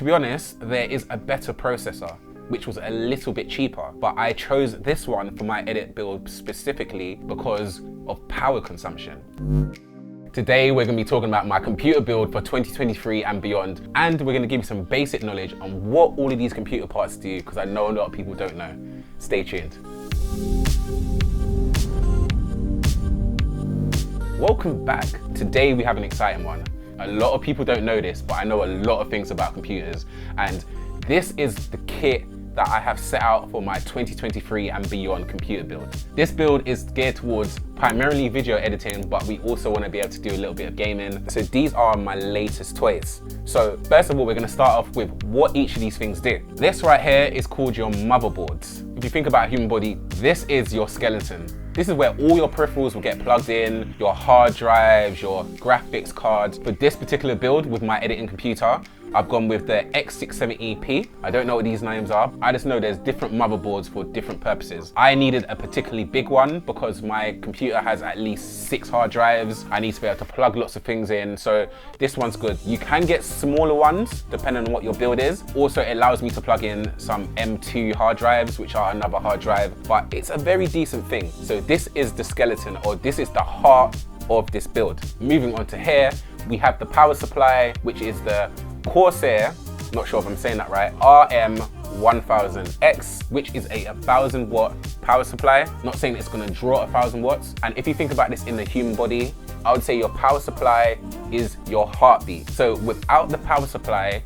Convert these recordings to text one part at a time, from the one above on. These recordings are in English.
To be honest, there is a better processor, which was a little bit cheaper, but I chose this one for my edit build specifically because of power consumption. Today, we're gonna be talking about my computer build for 2023 and beyond, and we're gonna give you some basic knowledge on what all of these computer parts do, because I know a lot of people don't know. Stay tuned. Welcome back. Today, we have an exciting one. A lot of people don't know this, but I know a lot of things about computers, and this is the kit that I have set out for my 2023 and beyond computer build. This build is geared towards primarily video editing, but we also want to be able to do a little bit of gaming. So these are my latest toys. So first of all, we're going to start off with what each of these things do. This right here is called your motherboards. If you think about a human body, this is your skeleton. This is where all your peripherals will get plugged in, your hard drives, your graphics cards. For this particular build with my editing computer, I've gone with the X670P. I don't know what these names are. I just know there's different motherboards for different purposes. I needed a particularly big one because my computer has at least 6 hard drives. I need to be able to plug lots of things in, so this one's good. You can get smaller ones depending on what your build is. Also, it allows me to plug in some M2 hard drives, which are another hard drive, but it's a very decent thing. So this is the skeleton, or this is the heart of this build. Moving on to here, we have the power supply, which is the Corsair, not sure if I'm saying that right, RM1000X, which is a 1000 watt power supply. Not saying it's gonna draw 1000 watts. And if you think about this in the human body, I would say your power supply is your heartbeat. So without the power supply,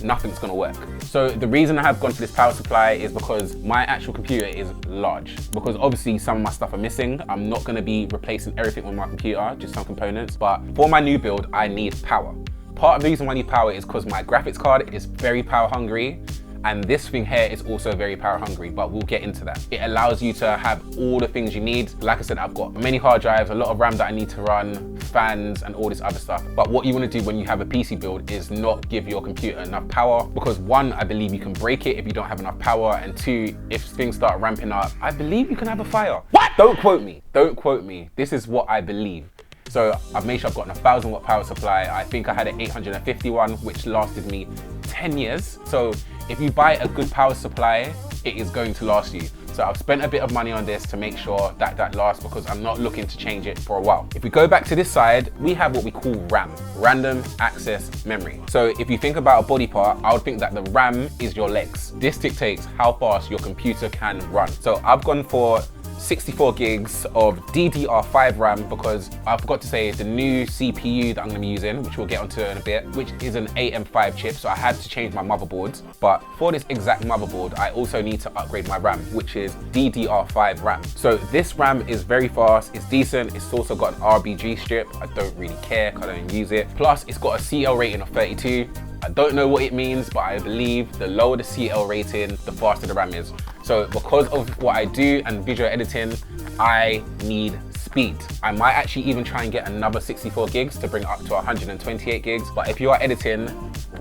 nothing's gonna work. So the reason I have gone for this power supply is because my actual computer is large. Because obviously some of my stuff are missing. I'm not gonna be replacing everything on my computer, just some components. But for my new build, I need power. Part of the reason why I need power is because my graphics card is very power hungry, and this thing here is also very power hungry, but we'll get into that. It allows you to have all the things you need. Like I said, I've got many hard drives, a lot of RAM that I need to run, fans, and all this other stuff. But what you want to do when you have a PC build is not give your computer enough power, because one, I believe you can break it if you don't have enough power, and two, if things start ramping up, I believe you can have a fire. What? Don't quote me. Don't quote me. This is what I believe. So I've made sure I've got a 1000 watt power supply. I think I had an 851, which lasted me 10 years. So if you buy a good power supply, it is going to last you. So I've spent a bit of money on this to make sure that that lasts, because I'm not looking to change it for a while. If we go back to this side, we have what we call RAM, random access memory. So if you think about a body part, I would think that the RAM is your legs. This dictates how fast your computer can run. So I've gone for 64 gigs of DDR5 RAM because I forgot to say the new CPU that I'm going to be using, which we'll get onto in a bit, which is an AM5 chip, so I had to change my motherboards. But for this exact motherboard, I also need to upgrade my RAM, which is DDR5 RAM. So this RAM is very fast, it's decent, it's also got an RBG strip. I don't really care because I don't use it. Plus, it's got a CL rating of 32. I don't know what it means, but I believe the lower the CL rating, the faster the RAM is. So because of what I do and video editing, I need speed. I might actually even try and get another 64 gigs to bring it up to 128 gigs. But if you are editing,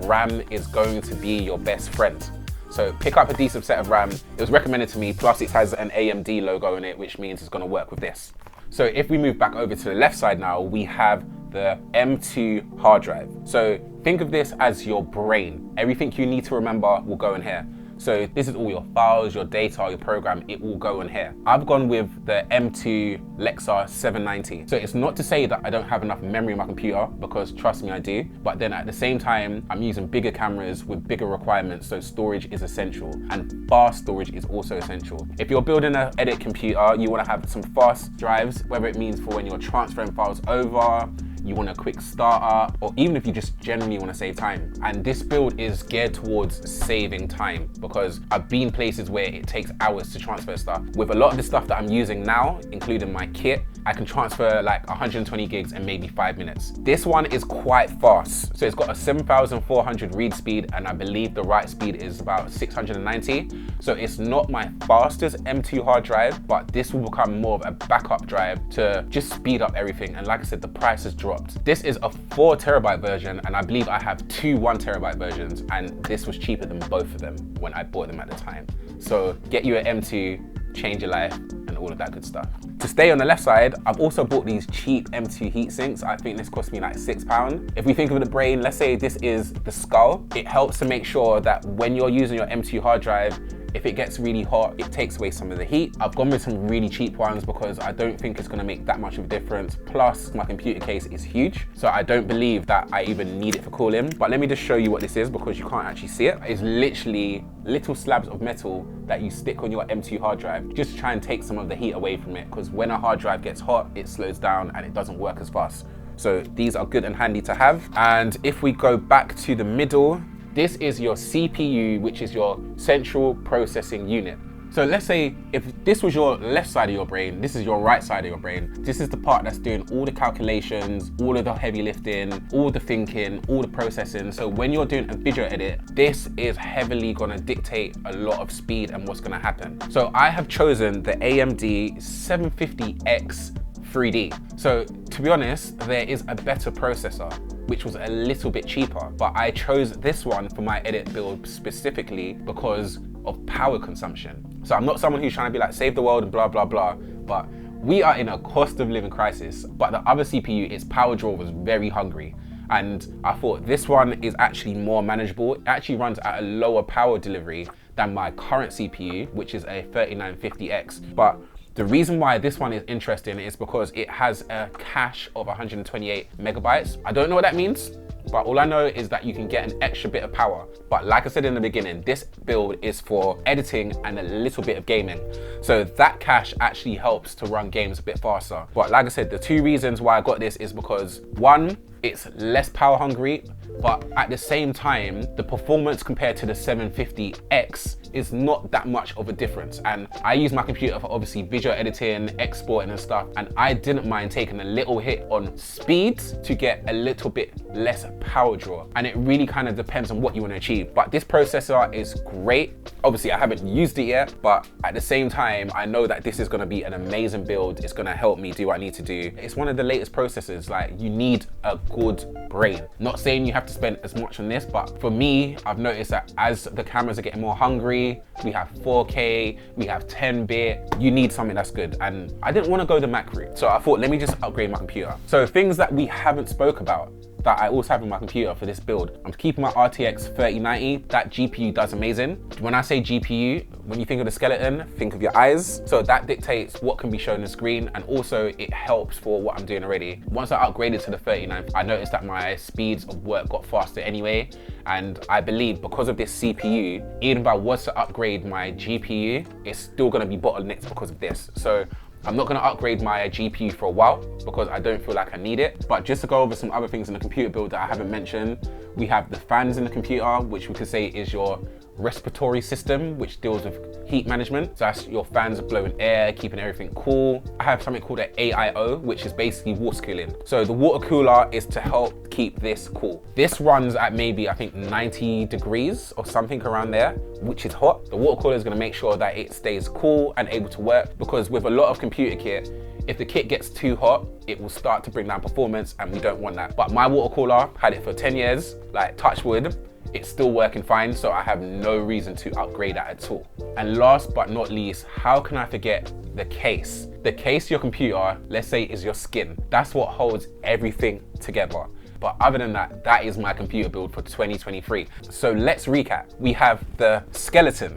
RAM is going to be your best friend. So pick up a decent set of RAM. It was recommended to me, plus it has an AMD logo in it, which means it's gonna work with this. So if we move back over to the left side now, we have the M2 hard drive. So think of this as your brain. Everything you need to remember will go in here. So this is all your files, your data, your program, it will go in here. I've gone with the M2 Lexar 790. So it's not to say that I don't have enough memory in my computer, because trust me, I do. But then at the same time, I'm using bigger cameras with bigger requirements, so storage is essential. And fast storage is also essential. If you're building an edit computer, you wanna have some fast drives, whether it means for when you're transferring files over, you want a quick startup, or even if you just generally want to save time. And this build is geared towards saving time, because I've been places where it takes hours to transfer stuff. With a lot of the stuff that I'm using now, including my kit, I can transfer like 120 gigs in maybe 5 minutes. This one is quite fast. So it's got a 7400 read speed, and I believe the write speed is about 690. So it's not my fastest M2 hard drive, but this will become more of a backup drive to just speed up everything. And like I said, the price has dropped. This is a 4 terabyte version, and I believe I have 2 1 terabyte versions, and this was cheaper than both of them when I bought them at the time. So get you an M2, change your life, and and all of that good stuff. To stay on the left side, I've also bought these cheap M2 heat sinks. I think this cost me like £6. If we think of the brain, let's say this is the skull. It helps to make sure that when you're using your M2 hard drive, if it gets really hot, it takes away some of the heat. I've gone with some really cheap ones because I don't think it's gonna make that much of a difference. Plus, my computer case is huge, so I don't believe that I even need it for cooling. But let me just show you what this is because you can't actually see it. It's literally little slabs of metal that you stick on your M2 hard drive just to try and take some of the heat away from it, because when a hard drive gets hot, it slows down and it doesn't work as fast. So these are good and handy to have. And if we go back to the middle, this is your CPU, which is your central processing unit. So let's say if this was your left side of your brain, this is your right side of your brain. This is the part that's doing all the calculations, all of the heavy lifting, all the thinking, all the processing. So when you're doing a video edit, this is heavily gonna dictate a lot of speed and what's gonna happen. So I have chosen the AMD 750X 3D. So to be honest, there is a better processor, which was a little bit cheaper, but I chose this one for my edit build specifically because of power consumption. So I'm not someone who's trying to be like, save the world and blah, blah, blah, but we are in a cost of living crisis. But the other CPU, its power draw was very hungry. And I thought this one is actually more manageable. It actually runs at a lower power delivery than my current CPU, which is a 3950X. But the reason why this one is interesting is because it has a cache of 128 megabytes. I don't know what that means, but all I know is that you can get an extra bit of power. But like I said in the beginning, this build is for editing and a little bit of gaming. So that cache actually helps to run games a bit faster. But like I said, the two reasons why I got this is because one, it's less power hungry, but at the same time, the performance compared to the 750X is not that much of a difference. And I use my computer for obviously video editing, exporting and stuff, and I didn't mind taking a little hit on speed to get a little bit less power draw. And it really kind of depends on what you want to achieve. But this processor is great. Obviously, I haven't used it yet, but at the same time, I know that this is going to be an amazing build. It's going to help me do what I need to do. It's one of the latest processors. Like, you need a good brain. Not saying you have to spend as much on this, but for me, I've noticed that as the cameras are getting more hungry, we have 4K, we have 10-bit, you need something that's good. And I didn't want to go the Mac route, so I thought, let me just upgrade my computer. So things that we haven't spoke about that I also have in my computer for this build. I'm keeping my RTX 3090. That GPU does amazing. When I say GPU, when you think of the skeleton, think of your eyes. So that dictates what can be shown on the screen, and also it helps for what I'm doing already. Once I upgraded to the 3090, I noticed that my speeds of work got faster anyway. And I believe because of this CPU, even if I was to upgrade my GPU, it's still gonna be bottlenecked because of this. So I'm not gonna upgrade my GPU for a while because I don't feel like I need it. But just to go over some other things in the computer build that I haven't mentioned, we have the fans in the computer, which we could say is your respiratory system, which deals with heat management. So that's your fans blowing air, keeping everything cool. I have something called an AIO, which is basically water cooling. So the water cooler is to help keep this cool. This runs at maybe, I think 90 degrees or something around there, which is hot. The water cooler is gonna make sure that it stays cool and able to work, because with a lot of computer kit, if the kit gets too hot, it will start to bring down performance, and we don't want that. But my water cooler, had it for 10 years, like touch wood, it's still working fine, so I have no reason to upgrade that at all. And last but not least, how can I forget the case? The case of your computer, let's say, is your skin. That's what holds everything together. But other than that, that is my computer build for 2023. So let's recap. We have the skeleton,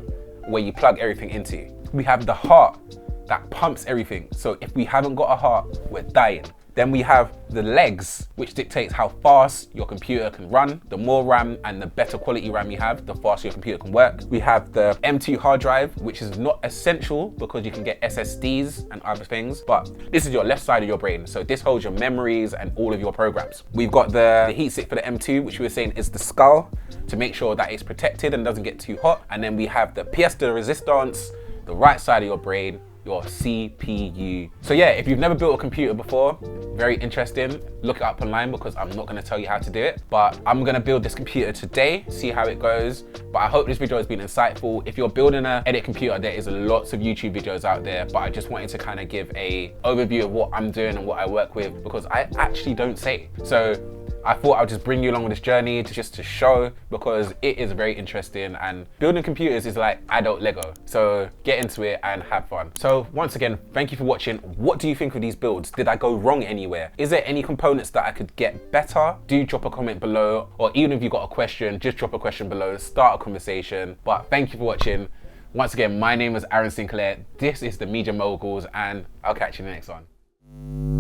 where you plug everything into. We have the heart that pumps everything. So if we haven't got a heart, we're dying. Then we have the legs, which dictates how fast your computer can run. The more RAM and the better quality RAM you have, the faster your computer can work. We have the M2 hard drive, which is not essential because you can get SSDs and other things, but this is your left side of your brain. So this holds your memories and all of your programs. We've got the heatsink for the M2, which we were saying is the skull, to make sure that it's protected and doesn't get too hot. And then we have the pièce de résistance, the right side of your brain, your CPU. So yeah, if you've never built a computer before, very interesting, look it up online because I'm not gonna tell you how to do it, but I'm gonna build this computer today, see how it goes. But I hope this video has been insightful. If you're building an edit computer, there is lots of YouTube videos out there, but I just wanted to kind of give a overview of what I'm doing and what I work with, because I actually don't say. So I thought I'd just bring you along on this journey just to show, because it is very interesting, and building computers is like adult Lego. So get into it and have fun. So once again, thank you for watching. What do you think of these builds? Did I go wrong anywhere? Is there any components that I could get better? Do drop a comment below, or even if you've got a question, just drop a question below, start a conversation. But thank you for watching. Once again, my name is Aaron Sinclair. This is the Media Moguls, and I'll catch you in the next one.